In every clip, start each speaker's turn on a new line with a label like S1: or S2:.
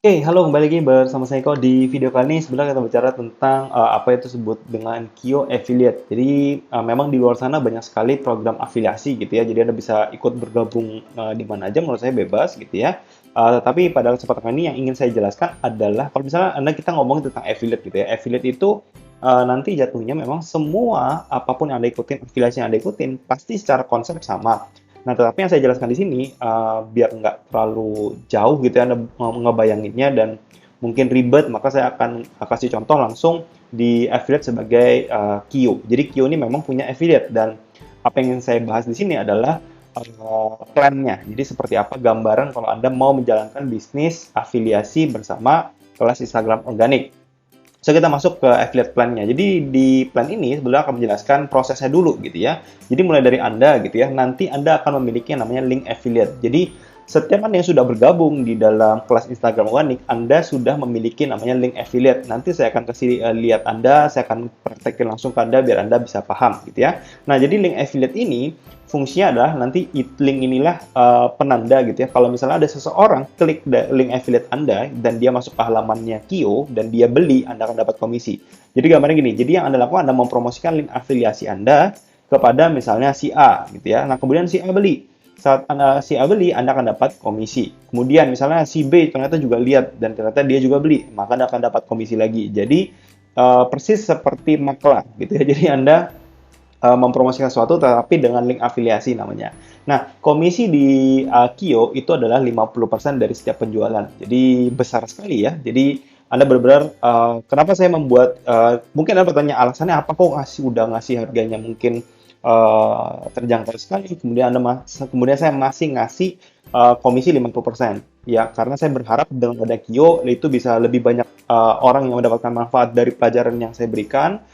S1: Oke, halo kembali lagi bersama saya Eko. Di video kali ini sebenarnya kita bicara tentang apa itu disebut dengan KIO Affiliate. Jadi memang di luar sana banyak sekali program afiliasi gitu ya. Jadi Anda bisa ikut bergabung di mana aja menurut saya bebas gitu ya. Tetapi pada kesempatan kali ini yang ingin saya jelaskan adalah kalau misalnya kita ngomong tentang affiliate gitu ya. Affiliate itu nanti jatuhnya memang semua apapun yang Anda ikutin, afiliasi yang Anda ikutin pasti secara konsep sama. Nah, tetapi yang saya jelaskan di sini, biar nggak terlalu jauh gitu ya Anda ngebayanginnya dan mungkin ribet, maka saya akan kasih contoh langsung di affiliate sebagai KIO. Jadi KIO ini memang punya affiliate dan apa yang ingin saya bahas di sini adalah plan-nya. Jadi seperti apa gambaran kalau Anda mau menjalankan bisnis afiliasi bersama kelas Instagram organik. So, kita masuk ke affiliate plan-nya. Jadi di plan ini sebenarnya akan menjelaskan prosesnya dulu gitu ya. Jadi mulai dari Anda gitu ya, nanti Anda akan memiliki yang namanya link affiliate. Jadi setiap Anda yang sudah bergabung di dalam kelas Instagram Organik, Anda sudah memiliki namanya link affiliate. Nanti saya akan kasih lihat Anda, saya akan praktekin langsung ke Anda biar Anda bisa paham gitu ya. Nah, jadi link affiliate ini fungsinya adalah nanti link inilah penanda gitu ya. Kalau misalnya ada seseorang klik link affiliate Anda dan dia masuk ke halamannya Kio dan dia beli, Anda akan dapat komisi. Jadi gambarnya gini, jadi yang Anda lakukan Anda mempromosikan link afiliasi Anda kepada misalnya si A gitu ya. Nah, kemudian si A beli. Saat si A beli, Anda akan dapat komisi. Kemudian misalnya si B ternyata juga lihat dan ternyata dia juga beli, maka Anda akan dapat komisi lagi. Jadi persis seperti maklar gitu ya. Jadi Anda mempromosikan sesuatu tetapi dengan link afiliasi namanya. Nah, komisi di Kio itu adalah 50% dari setiap penjualan. Jadi besar sekali ya. Jadi Anda benar-benar kenapa saya membuat mungkin Anda bertanya alasannya apa kok udah ngasih harganya mungkin terjangkau sekali. Kemudian saya masih ngasih komisi 50%. Ya, karena saya berharap dengan ada Kio itu bisa lebih banyak orang yang mendapatkan manfaat dari pelajaran yang saya berikan,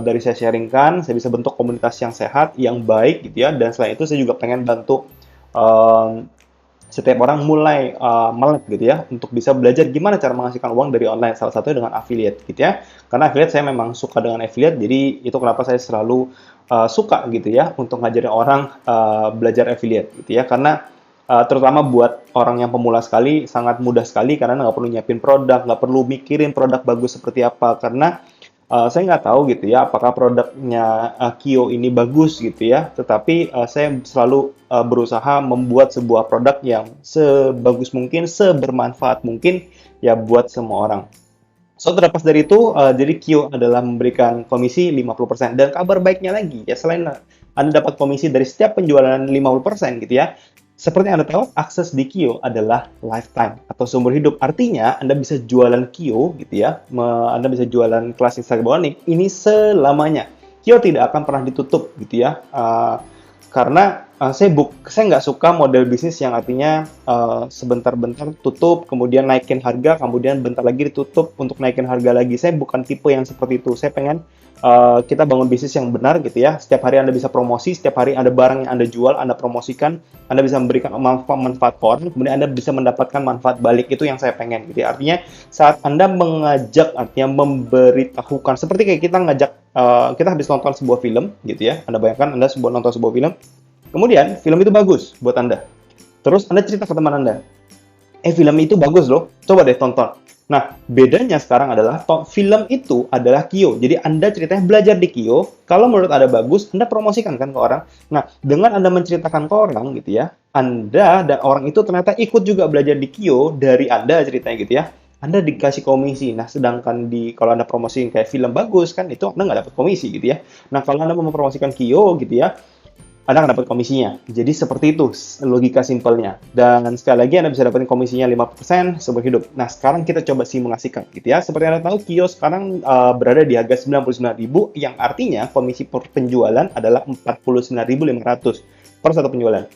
S1: dari saya sharingkan, saya bisa bentuk komunitas yang sehat, yang baik gitu ya. Dan selain itu saya juga pengen bantu um, setiap orang mulai melek gitu ya untuk bisa belajar gimana cara menghasilkan uang dari online, salah satunya dengan affiliate gitu ya. Karena affiliate saya memang suka dengan affiliate, jadi itu kenapa saya selalu suka gitu ya untuk ngajarin orang belajar affiliate gitu ya. Karena terutama buat orang yang pemula sekali sangat mudah sekali karena nggak perlu nyiapin produk, nggak perlu mikirin produk bagus seperti apa karena saya nggak tahu gitu ya apakah produknya Kio ini bagus gitu ya, tetapi saya selalu berusaha membuat sebuah produk yang sebagus mungkin, sebermanfaat mungkin ya buat semua orang. So, terlepas dari itu, jadi Kio adalah memberikan komisi 50%. Dan kabar baiknya lagi, ya selain Anda dapat komisi dari setiap penjualan 50% gitu ya, seperti yang Anda tahu, akses di Kio adalah lifetime atau seumur hidup. Artinya, Anda bisa jualan Kio gitu ya, Anda bisa jualan kelas Instagram ini selamanya. Kio tidak akan pernah ditutup gitu ya, karena saya nggak suka model bisnis yang artinya sebentar-bentar tutup, kemudian naikin harga, kemudian bentar lagi ditutup untuk naikin harga lagi. Saya bukan tipe yang seperti itu. Saya pengen kita bangun bisnis yang benar gitu ya. Setiap hari Anda bisa promosi, setiap hari ada barang yang Anda jual, Anda promosikan, Anda bisa memberikan manfaat ke orang, kemudian Anda bisa mendapatkan manfaat balik. Itu yang saya pengen gitu ya. Artinya saat Anda mengajak, artinya memberitahukan, seperti kayak kita ngajak, kita habis nonton sebuah film gitu ya. Anda bayangkan Anda nonton sebuah film, kemudian film itu bagus buat Anda. Terus Anda cerita ke teman Anda, film itu bagus loh, coba deh tonton. Nah, bedanya sekarang adalah film itu adalah Kio. Jadi Anda ceritanya belajar di Kio, kalau menurut Anda bagus, Anda promosikan kan ke orang. Nah, dengan Anda menceritakan ke orang gitu ya, Anda dan orang itu ternyata ikut juga belajar di Kio dari Anda ceritanya gitu ya. Anda dikasih komisi. Nah, sedangkan kalau Anda promosiin kayak film bagus kan, itu Anda nggak dapat komisi gitu ya. Nah, kalau Anda mau mempromosikan Kio gitu ya, anda akan dapat komisinya. Jadi seperti itu logika simpelnya. Dan sekali lagi Anda bisa dapetin komisinya 50% seumur hidup. Nah, sekarang kita coba simulasikan gitu ya. Seperti Anda tahu, Kio sekarang berada di harga 99.000 yang artinya komisi per penjualan adalah 49.500 per satu penjualan.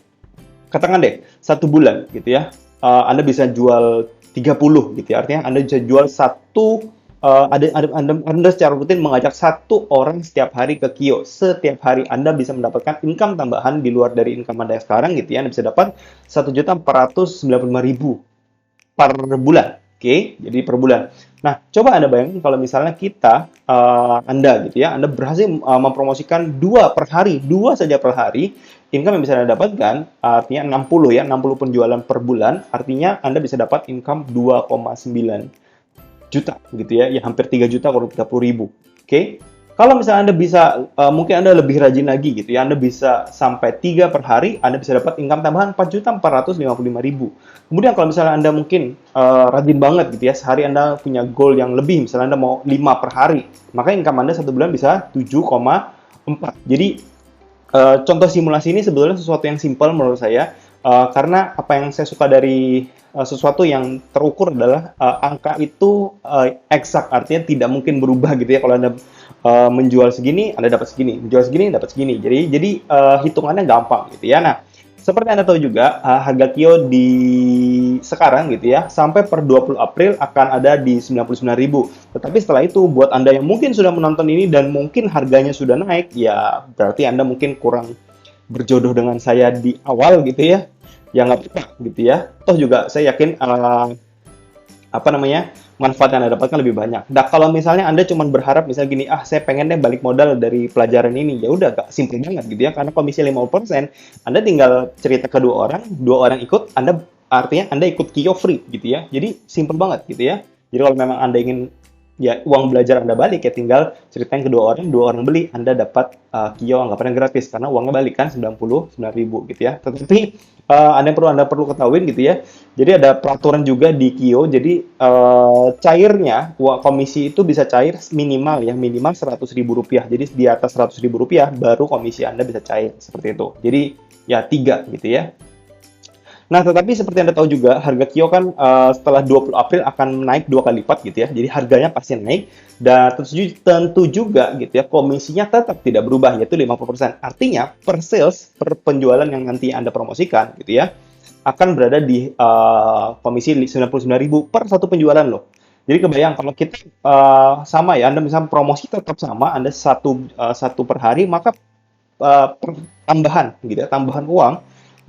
S1: Katakan deh, satu bulan gitu ya. Anda bisa jual 30 gitu ya. Artinya Anda bisa jual Anda secara rutin mengajak satu orang setiap hari ke Kio. Setiap hari Anda bisa mendapatkan income tambahan di luar dari income Anda yang sekarang gitu ya. Anda bisa dapat 1.495.000 per bulan Oke, jadi per bulan. Nah, coba Anda bayangkan kalau misalnya Anda gitu ya, Anda berhasil mempromosikan 2 saja per hari, income yang bisa Anda dapatkan, artinya 60 ya, 60 penjualan per bulan, artinya Anda bisa dapat income 2,9 juta gitu ya, ya hampir 3 juta kalau 30.000. Oke. Kalau misalnya Anda bisa, mungkin Anda lebih rajin lagi gitu ya, Anda bisa sampai 3 per hari, Anda bisa dapat income tambahan 4.455.000. Kemudian kalau misalnya Anda mungkin rajin banget gitu ya, sehari Anda punya goal yang lebih, misalnya Anda mau 5 per hari, maka income Anda satu bulan bisa 7,4. Jadi contoh simulasi ini sebetulnya sesuatu yang simpel menurut saya, karena apa yang saya suka dari sesuatu yang terukur adalah angka itu eksak, artinya tidak mungkin berubah gitu ya. Kalau Anda menjual segini, Anda dapat segini, menjual segini, dapat segini. Jadi hitungannya gampang gitu ya. Nah, seperti Anda tahu juga, harga Kio di sekarang gitu ya, sampai per 20 April akan ada di 99.000. Tetapi setelah itu, buat Anda yang mungkin sudah menonton ini dan mungkin harganya sudah naik, ya berarti Anda mungkin kurang berjodoh dengan saya di awal gitu ya. Ya nggak apa-apa gitu ya. Toh juga saya yakin apa namanya, manfaat yang Anda dapatkan lebih banyak. Nah, kalau misalnya Anda cuma berharap misalnya gini, saya pengen deh balik modal dari pelajaran ini, ya udah gak simpel banget gitu ya, karena komisi 50%, Anda tinggal cerita ke dua orang ikut, artinya Anda ikut Kio free gitu ya. Jadi simpel banget gitu ya. Jadi kalau memang Anda ingin ya uang belajar Anda balik, ya tinggal ceritain ke dua orang beli, Anda dapat Kio anggapannya gratis karena uangnya balik kan 99.000 gitu ya. Tetapi Anda perlu ketahuin gitu ya. Jadi ada peraturan juga di Kio. Jadi cairnya uang komisi itu bisa cair minimal 100.000 rupiah. Jadi di atas 100.000 rupiah baru komisi Anda bisa cair seperti itu. Jadi ya 3 gitu ya. Nah, tetapi seperti Anda tahu juga, harga Kio kan setelah 20 April akan naik 2 kali lipat gitu ya. Jadi harganya pasti naik. Dan tentu juga gitu ya, komisinya tetap tidak berubah, yaitu 50%. Artinya, per sales, per penjualan yang nanti Anda promosikan gitu ya, akan berada di komisi 99.000 per satu penjualan loh. Jadi kebayang kalau kita sama ya, Anda misalnya promosi tetap sama, Anda satu per hari, maka tambahan gitu ya, tambahan uang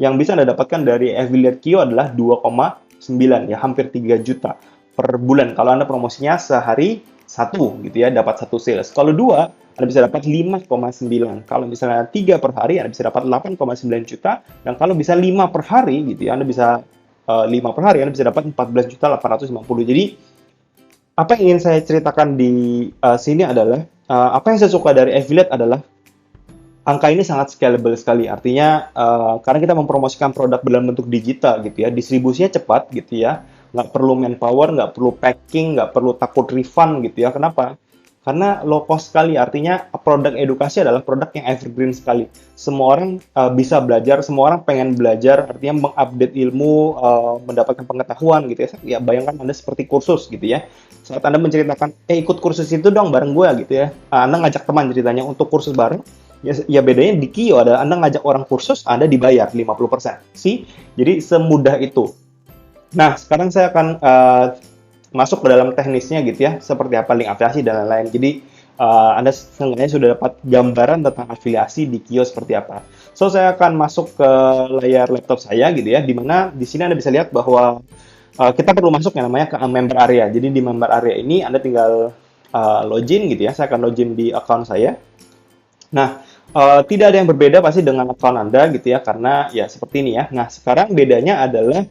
S1: yang bisa Anda dapatkan dari affiliate Kio adalah 2,9 ya, hampir 3 juta per bulan. Kalau Anda promosinya sehari satu gitu ya, dapat satu sales. Kalau dua, Anda bisa dapat 5,9. Kalau misalnya 3 per hari, Anda bisa dapat 8,9 juta. Dan kalau bisa 5 per hari gitu ya, Anda bisa 5 per hari, Anda bisa dapat 14.850. Jadi apa yang ingin saya ceritakan di sini adalah apa yang saya suka dari affiliate adalah angka ini sangat scalable sekali. Artinya karena kita mempromosikan produk dalam bentuk digital gitu ya, distribusinya cepat gitu ya, nggak perlu manpower, nggak perlu packing, nggak perlu takut refund gitu ya. Kenapa? Karena low cost sekali. Artinya produk edukasi adalah produk yang evergreen sekali. Semua orang bisa belajar, semua orang pengen belajar. Artinya mengupdate ilmu, mendapatkan pengetahuan gitu ya. Ya bayangkan Anda seperti kursus gitu ya. Saat Anda menceritakan, ikut kursus itu dong bareng gue gitu ya. Anda ngajak teman ceritanya untuk kursus bareng. Ya bedanya di Kio adalah Anda ngajak orang kursus, Anda dibayar 50%. Jadi semudah itu. Nah, sekarang saya akan masuk ke dalam teknisnya gitu ya, seperti apa link afiliasi dan lain-lain. Jadi Anda seenggaknya sudah dapat gambaran tentang afiliasi di Kio seperti apa. So, saya akan masuk ke layar laptop saya gitu ya, di mana di sini Anda bisa lihat bahwa kita perlu masuk yang namanya ke member area. Jadi di member area ini Anda tinggal login gitu ya. Saya akan login di account saya. Nah, tidak ada yang berbeda pasti dengan account Anda gitu ya, karena ya seperti ini ya. Nah, sekarang bedanya adalah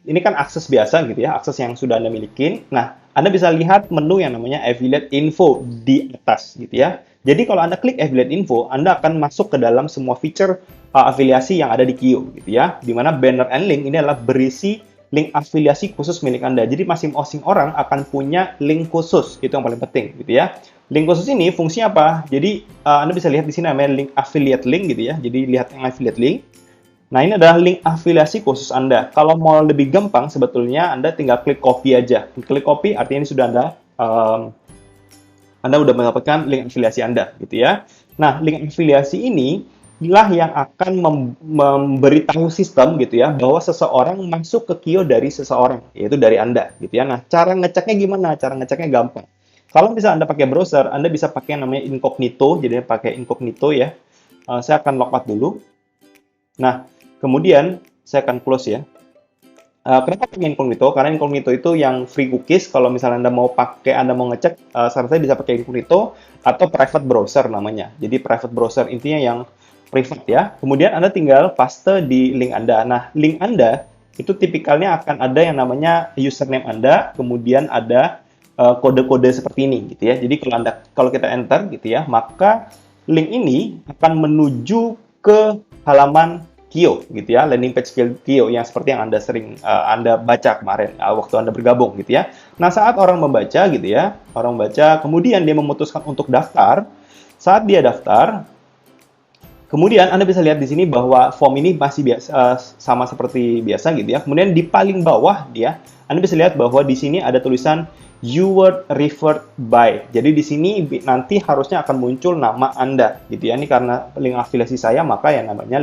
S1: ini kan akses biasa gitu ya, akses yang sudah Anda miliki. Nah, Anda bisa lihat menu yang namanya Affiliate Info di atas gitu ya. Jadi kalau Anda klik Affiliate Info, Anda akan masuk ke dalam semua feature afiliasi yang ada di Kio gitu ya. Di mana banner and link ini adalah berisi link afiliasi khusus milik Anda. Jadi masing-masing orang akan punya link khusus, itu yang paling penting gitu ya. Link khusus ini fungsinya apa? Jadi Anda bisa lihat di sini namanya link affiliate link gitu ya. Jadi lihat yang affiliate link. Nah, ini adalah link afiliasi khusus Anda. Kalau mau lebih gampang sebetulnya Anda tinggal klik copy aja. Klik copy artinya ini sudah Anda sudah mendapatkan link afiliasi Anda gitu ya. Nah, link afiliasi ini inilah yang akan memberitahu sistem gitu ya, bahwa seseorang masuk ke Kio dari seseorang, yaitu dari Anda gitu ya. Nah, cara ngeceknya gimana? Cara ngeceknya gampang. Kalau misalnya Anda pakai browser, Anda bisa pakai yang namanya incognito, jadi pakai incognito ya. Saya akan logout dulu. Nah, kemudian saya akan close ya. Kenapa pakai incognito? Karena incognito itu yang free cookies. Kalau misalnya Anda mau pakai, Anda mau ngecek, saran saya bisa pakai incognito atau private browser namanya. Jadi private browser intinya yang private ya. Kemudian Anda tinggal paste di link Anda. Nah, link Anda itu tipikalnya akan ada yang namanya username Anda, kemudian ada kode-kode seperti ini gitu ya. Jadi kalau kita enter gitu ya, maka link ini akan menuju ke halaman Kio gitu ya, landing page Kio yang seperti yang Anda sering Anda baca kemarin waktu Anda bergabung gitu ya. Nah, saat orang membaca gitu ya, orang membaca kemudian dia memutuskan untuk daftar. Saat dia daftar, kemudian Anda bisa lihat di sini bahwa form ini masih biasa, sama seperti biasa gitu ya. Kemudian di paling bawah dia, Anda bisa lihat bahwa di sini ada tulisan you were referred by. Jadi di sini nanti harusnya akan muncul nama Anda gitu ya. Ini karena link afiliasi saya, maka ya namanya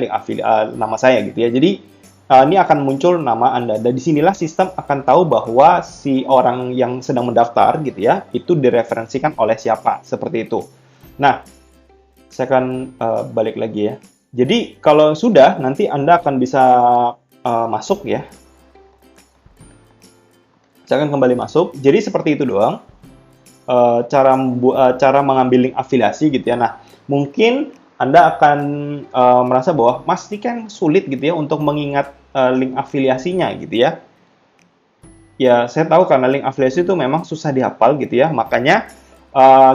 S1: nama saya gitu ya. Jadi ini akan muncul nama Anda. Dan disinilah sistem akan tahu bahwa si orang yang sedang mendaftar gitu ya, itu direferensikan oleh siapa, seperti itu. Nah, saya akan balik lagi ya. Jadi kalau sudah, nanti Anda akan bisa masuk ya. Saya akan kembali masuk. Jadi seperti itu doang cara mengambil link afiliasi gitu ya. Nah, mungkin Anda akan merasa bahwa Mas ini kan sulit gitu ya untuk mengingat link afiliasinya gitu ya. Ya, saya tahu karena link afiliasi itu memang susah dihafal gitu ya. Makanya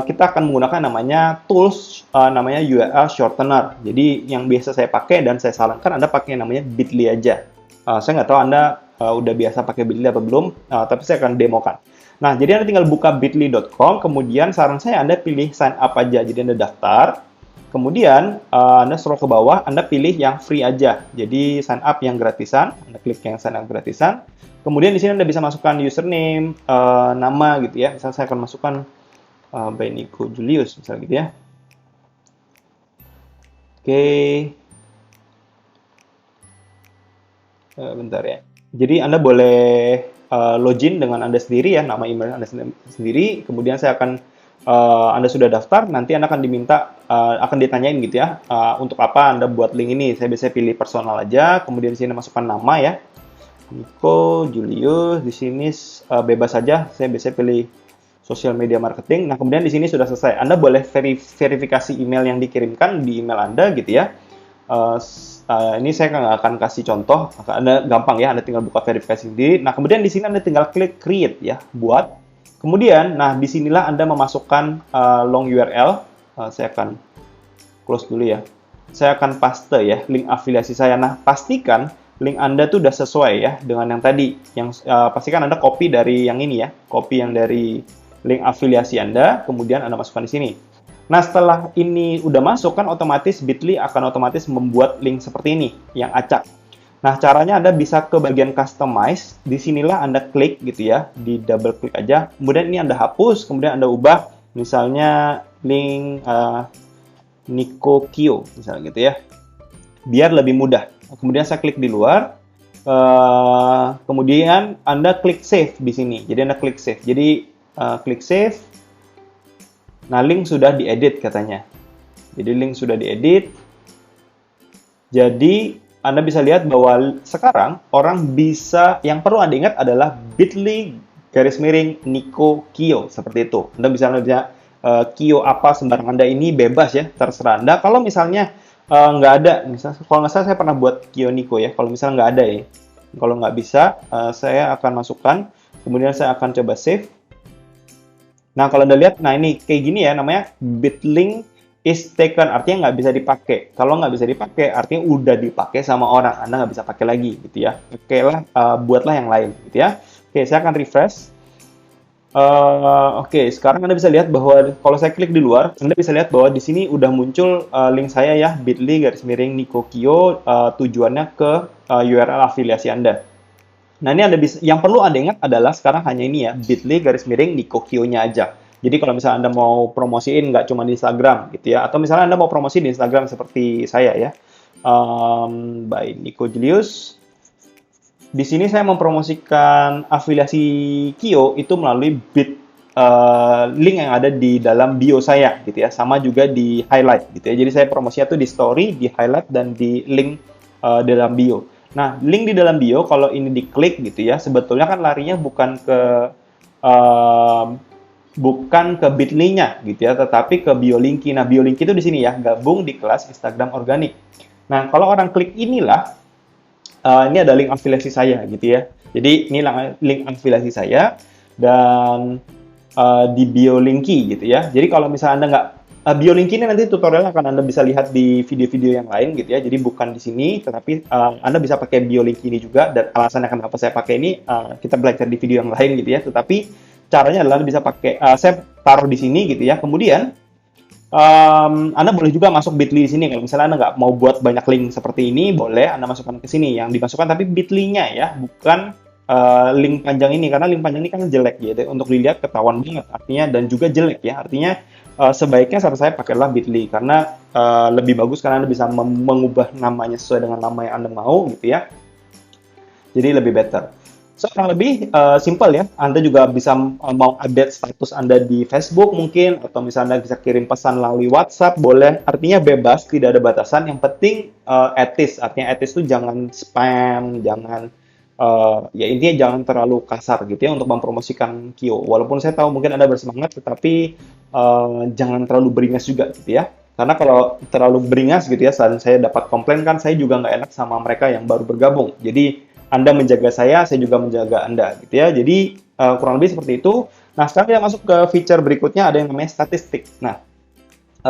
S1: kita akan menggunakan namanya tools namanya URL shortener. Jadi yang biasa saya pakai dan saya sarankan Anda pakai namanya Bitly aja. Saya nggak tahu Anda udah biasa pakai Bitly apa belum, tapi saya akan demokan. Nah, jadi Anda tinggal buka bitly.com, kemudian saran saya Anda pilih sign up aja. Jadi Anda daftar, kemudian Anda scroll ke bawah, Anda pilih yang free aja. Jadi sign up yang gratisan, Anda klik yang sign up gratisan. Kemudian di sini Anda bisa masukkan username, nama gitu ya. Misalnya saya akan masukkan by Nico Julius, misalnya gitu ya. Oke. Bentar ya. Jadi Anda boleh login dengan Anda sendiri ya, nama email Anda sendiri. Kemudian saya akan Anda sudah daftar, nanti Anda akan diminta akan ditanyain gitu ya, untuk apa Anda buat link ini. Saya biasanya pilih personal aja, kemudian di sini masukkan nama ya. Nico Julius, di sini bebas saja. Saya biasanya pilih social media marketing. Nah, kemudian di sini sudah selesai. Anda boleh verifikasi email yang dikirimkan di email Anda gitu ya. Ini saya nggak akan kasih contoh, Anda gampang ya, Anda tinggal buka verifikasi sendiri. Nah, kemudian di sini Anda tinggal klik create ya, buat. Kemudian, nah disinilah Anda memasukkan long URL. Saya akan close dulu ya. Saya akan paste ya link afiliasi saya. Nah, pastikan link Anda tuh udah sesuai ya dengan yang tadi. Yang pastikan Anda copy dari yang ini ya, copy yang dari link afiliasi Anda, kemudian Anda masukkan di sini. Nah, setelah ini udah masuk, kan otomatis Bitly akan otomatis membuat link seperti ini, yang acak. Nah, caranya Anda bisa ke bagian customize, disinilah Anda klik gitu ya, di double klik aja, kemudian ini Anda hapus, kemudian Anda ubah, misalnya link Nico Kio, misalnya gitu ya, biar lebih mudah. Kemudian saya klik di luar, kemudian Anda klik save di sini, jadi Anda klik save, jadi klik save. Nah, link sudah diedit katanya. Jadi link sudah diedit. Jadi Anda bisa lihat bahwa sekarang orang bisa, yang perlu Anda ingat adalah Bitly_Nico Kio, seperti itu. Anda bisa Kio apa sembarang Anda, ini bebas ya, terserah Anda. Kalau misalnya nggak ada, misalnya kalau nggak salah saya pernah buat Kio Nico ya. Kalau misalnya nggak ada ya, kalau nggak bisa, saya akan masukkan. Kemudian saya akan coba save. Nah, kalau Anda lihat, nah ini kayak gini ya, namanya bitlink is taken, artinya nggak bisa dipakai. Kalau nggak bisa dipakai, artinya udah dipakai sama orang, Anda nggak bisa pakai lagi, gitu ya. Oke lah, buatlah yang lain, gitu ya. Oke, saya akan refresh. Oke, sekarang Anda bisa lihat bahwa kalau saya klik di luar, Anda bisa lihat bahwa di sini udah muncul link saya ya, Bitly_Nico Kio, tujuannya ke URL afiliasi Anda. Nah, ini Anda bisa, yang perlu Anda ingat adalah sekarang hanya ini ya, Bitly_Nico Kio-nya aja. Jadi kalau misalnya Anda mau promosiin nggak cuma di Instagram gitu ya, atau misalnya Anda mau promosi di Instagram seperti saya ya, by Nico Julius. Di sini saya mempromosikan afiliasi Kio itu melalui link yang ada di dalam bio saya gitu ya, sama juga di highlight gitu ya. Jadi saya promosinya tuh di story, di highlight, dan di link dalam bio. Nah, link di dalam bio kalau ini diklik gitu ya, sebetulnya kan larinya eee, bukan ke Bitly-nya gitu ya, tetapi ke BioLinky. Nah, BioLinky itu di sini ya, gabung di kelas Instagram organik. Nah, kalau orang klik inilah, ini ada link afiliasi saya gitu ya. Jadi ini link afiliasi saya dan di BioLinky gitu ya. Jadi kalau misalnya Anda nggak BioLinky ini nanti tutorial akan Anda bisa lihat di video-video yang lain gitu ya. Jadi bukan di sini, tetapi Anda bisa pakai BioLinky ini juga. Dan alasannya kenapa saya pakai ini kita belajar di video yang lain gitu ya. Tetapi caranya adalah Anda bisa pakai, saya taruh di sini gitu ya. Kemudian Anda boleh juga masuk Bitly di sini. Kalau misalnya Anda nggak mau buat banyak link seperti ini, boleh Anda masukkan ke sini. Yang dimasukkan tapi Bitly-nya ya, bukan link panjang ini. Karena link panjang ini kan jelek ya. Untuk dilihat ketahuan banget artinya dan juga jelek ya. Artinya sebaiknya saran saya pakailah Bitly karena lebih bagus karena Anda bisa mengubah namanya sesuai dengan nama yang Anda mau gitu ya. Jadi lebih better. So, kurang lebih simple ya. Anda juga bisa mau update status Anda di Facebook mungkin, atau misalnya Anda bisa kirim pesan melalui WhatsApp, boleh. Artinya bebas, tidak ada batasan. Yang penting etis. Artinya etis itu jangan spam, jangan ya intinya jangan terlalu kasar gitu ya untuk mempromosikan Kio. Walaupun saya tahu mungkin Anda bersemangat, tetapi jangan terlalu beringas juga gitu ya. Karena kalau terlalu beringas gitu ya, saat saya dapat komplain kan saya juga nggak enak sama mereka yang baru bergabung. Jadi anda menjaga saya juga menjaga Anda, gitu ya. Jadi kurang lebih seperti itu. Nah, sekarang kita masuk ke feature berikutnya, ada yang namanya statistik. Nah,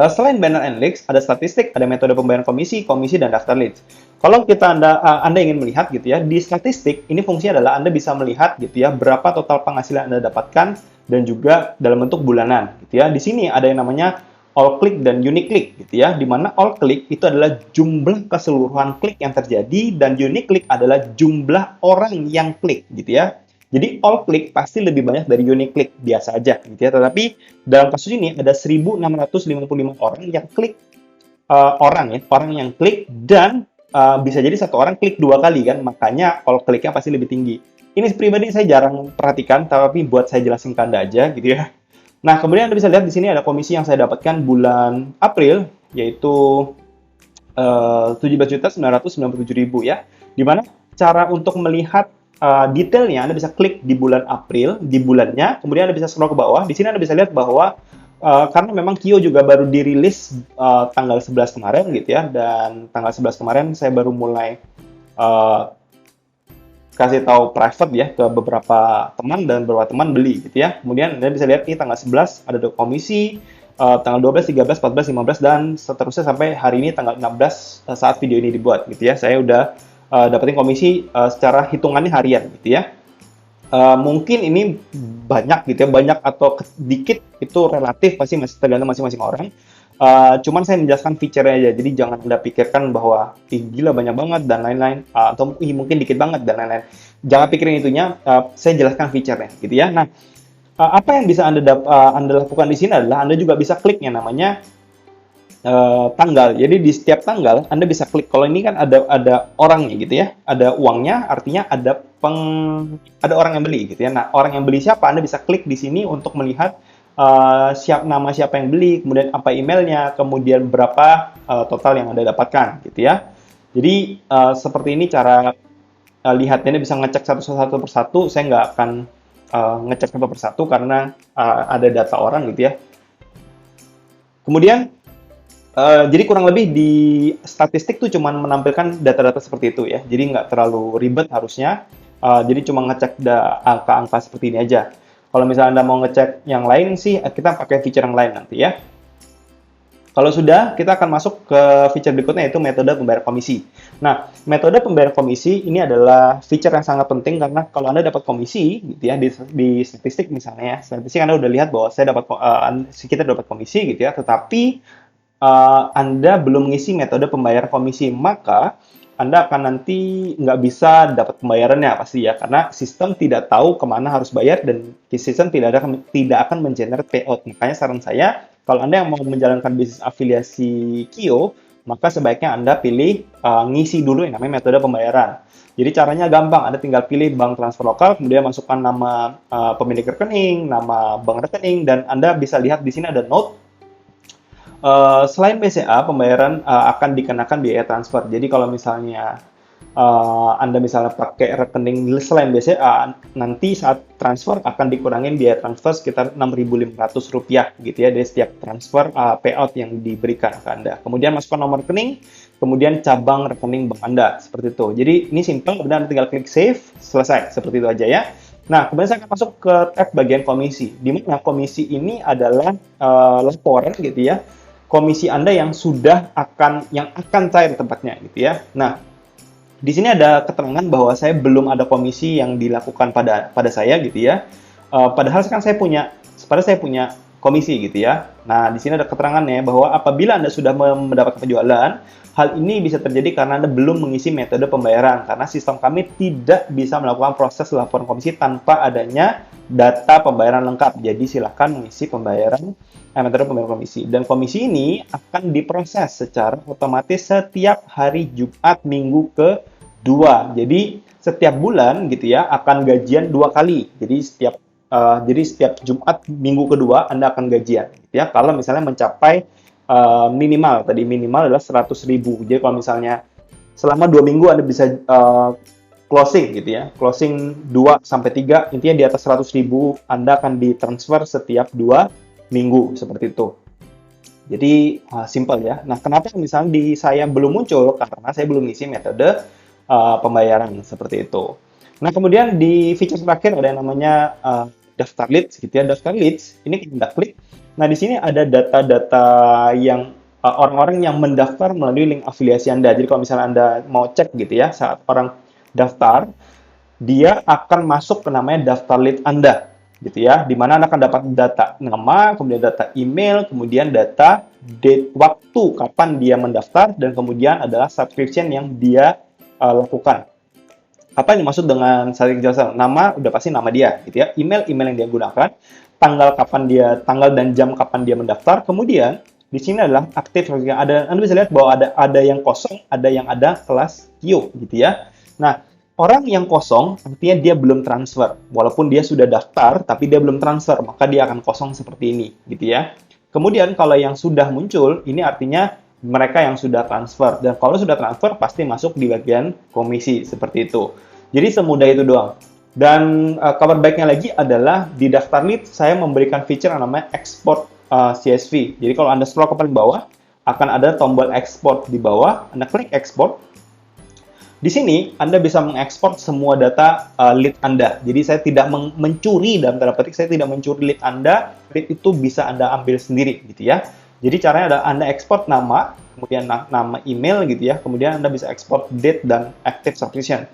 S1: selain banner and leads, ada statistik, ada metode pembayaran komisi, dan daftar leads. Kalau Anda ingin melihat gitu ya, di statistik ini fungsinya adalah Anda bisa melihat gitu ya berapa total penghasilan Anda dapatkan dan juga dalam bentuk bulanan gitu ya. Di sini ada yang namanya all click dan unique click gitu ya, di mana all click itu adalah jumlah keseluruhan klik yang terjadi dan unique click adalah jumlah orang yang klik gitu ya. Jadi all click pasti lebih banyak dari unique click biasa aja gitu ya. Tetapi dalam kasus ini ada 1.655 orang yang klik, orang yang klik dan bisa jadi satu orang klik 2 kali kan, makanya all click-nya pasti lebih tinggi. Ini pribadi saya jarang perhatikan, tapi buat saya jelasin ke Anda aja gitu ya. Nah, kemudian Anda bisa lihat di sini ada komisi yang saya dapatkan bulan April, yaitu 17.997.000 ya. Di mana cara untuk melihat detailnya Anda bisa klik di bulan April, di bulannya, kemudian Anda bisa scroll ke bawah. Di sini Anda bisa lihat bahwa karena memang Kio juga baru dirilis tanggal 11 kemarin gitu ya, dan tanggal 11 kemarin saya baru mulai kasih tahu private ya ke beberapa teman dan beberapa teman beli gitu ya. Kemudian Anda bisa lihat nih tanggal 11 ada komisi, tanggal 12, 13, 14, 15 dan seterusnya sampai hari ini tanggal 16 saat video ini dibuat gitu ya. Saya udah dapetin komisi secara hitungannya harian gitu ya. Mungkin ini banyak gitu ya, banyak atau dikit itu relatif pasti masih tergantung masing-masing orang. Cuman saya menjelaskan fiturnya aja, jadi jangan Anda pikirkan bahwa gila banyak banget dan lain-lain, atau mungkin dikit banget dan lain-lain. Jangan pikirin itunya, saya jelaskan fiturnya gitu ya. Nah, apa yang bisa Anda lakukan di sini adalah Anda juga bisa klik yang namanya tanggal. Jadi di setiap tanggal Anda bisa klik. Kalau ini kan ada orangnya gitu ya, ada uangnya, artinya ada orang yang beli gitu ya. Nah, orang yang beli siapa? Anda bisa klik di sini untuk melihat nama siapa yang beli, kemudian apa emailnya, kemudian berapa total yang Anda dapatkan gitu ya. Jadi seperti ini cara lihatnya. Anda bisa ngecek satu persatu. Saya nggak akan ngecek satu persatu karena ada data orang gitu ya. Kemudian jadi kurang lebih di statistik tuh cuma menampilkan data-data seperti itu ya. Jadi nggak terlalu ribet harusnya. Jadi cuma ngecek angka-angka seperti ini aja. Kalau misalnya Anda mau ngecek yang lain sih, kita pakai feature yang lain nanti ya. Kalau sudah, kita akan masuk ke feature berikutnya, yaitu metode pembayaran komisi. Nah, metode pembayaran komisi ini adalah feature yang sangat penting karena kalau Anda dapat komisi, gitu ya, di statistik misalnya ya, statistik Anda udah lihat bahwa kita dapat komisi gitu ya, tetapi Anda belum mengisi metode pembayaran komisi, maka Anda akan nanti nggak bisa dapat pembayarannya pasti ya, karena sistem tidak tahu kemana harus bayar dan sistem tidak akan mengenerate payout. Makanya saran saya, kalau Anda yang mau menjalankan bisnis afiliasi Kio, maka sebaiknya Anda pilih ngisi dulu yang namanya metode pembayaran. Jadi caranya gampang, Anda tinggal pilih bank transfer lokal, kemudian masukkan nama pemilik rekening, nama bank rekening, dan Anda bisa lihat di sini ada note. Selain BCA, pembayaran akan dikenakan biaya transfer. Jadi kalau misalnya Anda misalnya pakai rekening selain BCA, nanti saat transfer akan dikurangin biaya transfer sekitar Rp6.500 gitu ya dari setiap transfer payout yang diberikan ke Anda. Kemudian masukkan nomor rekening, kemudian cabang rekening bank Anda, seperti itu. Jadi ini simple, kemudian Anda tinggal klik save, selesai, seperti itu aja ya. Nah, kemudian saya akan masuk ke tab bagian komisi, di mana komisi ini adalah laporan gitu ya, komisi Anda yang yang akan cair tempatnya gitu ya. Nah, di sini ada keterangan bahwa saya belum ada komisi yang dilakukan pada saya gitu ya. Padahal kan padahal saya punya komisi gitu ya. Nah, di sini ada keterangannya bahwa apabila Anda sudah mendapatkan penjualan, hal ini bisa terjadi karena Anda belum mengisi metode pembayaran karena sistem kami tidak bisa melakukan proses laporan komisi tanpa adanya data pembayaran lengkap. Jadi silakan mengisi metode pembayaran komisi. Dan komisi ini akan diproses secara otomatis setiap hari Jumat minggu ke-2. Jadi setiap bulan gitu ya akan gajian 2 kali. Jadi setiap Jumat minggu kedua Anda akan gajian gitu ya. Kalau misalnya mencapai minimal adalah 100.000. Jadi kalau misalnya selama 2 minggu Anda bisa closing gitu ya. Closing 2 sampai 3, intinya di atas 100.000 Anda akan ditransfer setiap 2 minggu seperti itu. Jadi simple ya. Nah, kenapa misalnya di saya belum muncul? Karena saya belum isi metode pembayaran seperti itu. Nah, kemudian di feature terakhir ada yang namanya daftar leads gitu ya. Daftar leads ini kita klik. Nah, di sini ada data-data yang orang-orang yang mendaftar melalui link afiliasi Anda. Jadi kalau misalnya Anda mau cek gitu ya, saat orang daftar, dia akan masuk ke namanya daftar lead Anda gitu ya, di mana Anda akan dapat data nama, kemudian data email, kemudian data date waktu kapan dia mendaftar, dan kemudian adalah subscription yang dia lakukan. Apa yang dimaksud dengan subscription? Nama udah pasti nama dia gitu ya, email yang dia gunakan, tanggal dan jam kapan dia mendaftar, kemudian di sini adalah aktif. Anda bisa lihat bahwa ada yang kosong, ada kelas Q gitu ya. Nah, orang yang kosong artinya dia belum transfer. Walaupun dia sudah daftar, tapi dia belum transfer, maka dia akan kosong seperti ini, gitu ya. Kemudian kalau yang sudah muncul, ini artinya mereka yang sudah transfer. Dan kalau sudah transfer, pasti masuk di bagian komisi, seperti itu. Jadi semudah itu doang. Dan kabar baiknya lagi adalah di daftar lead, saya memberikan feature yang namanya export CSV. Jadi kalau Anda scroll ke paling bawah, akan ada tombol export di bawah. Anda klik export. Di sini, Anda bisa mengekspor semua data lead Anda. Jadi, saya tidak mencuri, dalam tanda petik, saya tidak mencuri lead Anda. Lead itu bisa Anda ambil sendiri, gitu ya. Jadi, caranya adalah Anda ekspor nama, kemudian nama email, gitu ya. Kemudian Anda bisa ekspor date dan active subscription.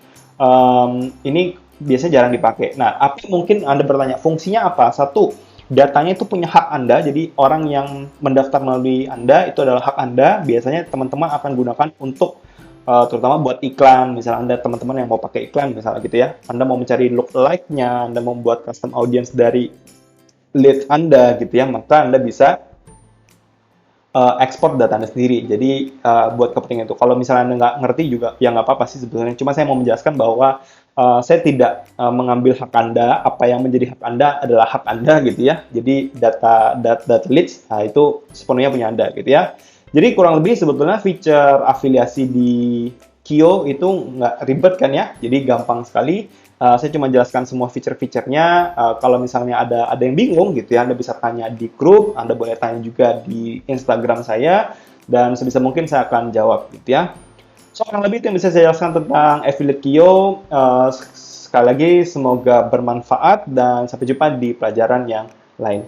S1: Ini biasanya jarang dipakai. Nah, mungkin Anda bertanya, fungsinya apa? Satu, datanya itu punya hak Anda. Jadi, orang yang mendaftar melalui Anda, itu adalah hak Anda. Biasanya, teman-teman akan gunakan untuk terutama buat iklan, misalnya Anda teman-teman yang mau pakai iklan misalnya gitu ya, Anda mau mencari lookalike-nya, Anda mau membuat custom audience dari lead Anda gitu ya, maka Anda bisa ekspor data Anda sendiri. Jadi buat kepentingan itu, kalau misalnya Anda nggak ngerti juga, ya nggak apa-apa sih sebetulnya, cuma saya mau menjelaskan bahwa saya tidak mengambil hak Anda, apa yang menjadi hak Anda adalah hak Anda gitu ya, jadi data leads, itu sepenuhnya punya Anda gitu ya. Jadi kurang lebih sebetulnya feature afiliasi di Kio itu nggak ribet kan ya, jadi gampang sekali. Saya cuma jelaskan semua feature-featurenya. Kalau misalnya ada yang bingung gitu ya, Anda bisa tanya di grup, Anda boleh tanya juga di Instagram saya, dan sebisa mungkin saya akan jawab gitu ya. So, kurang lebih itu yang bisa saya jelaskan tentang affiliate Kio. Sekali lagi, semoga bermanfaat dan sampai jumpa di pelajaran yang lain.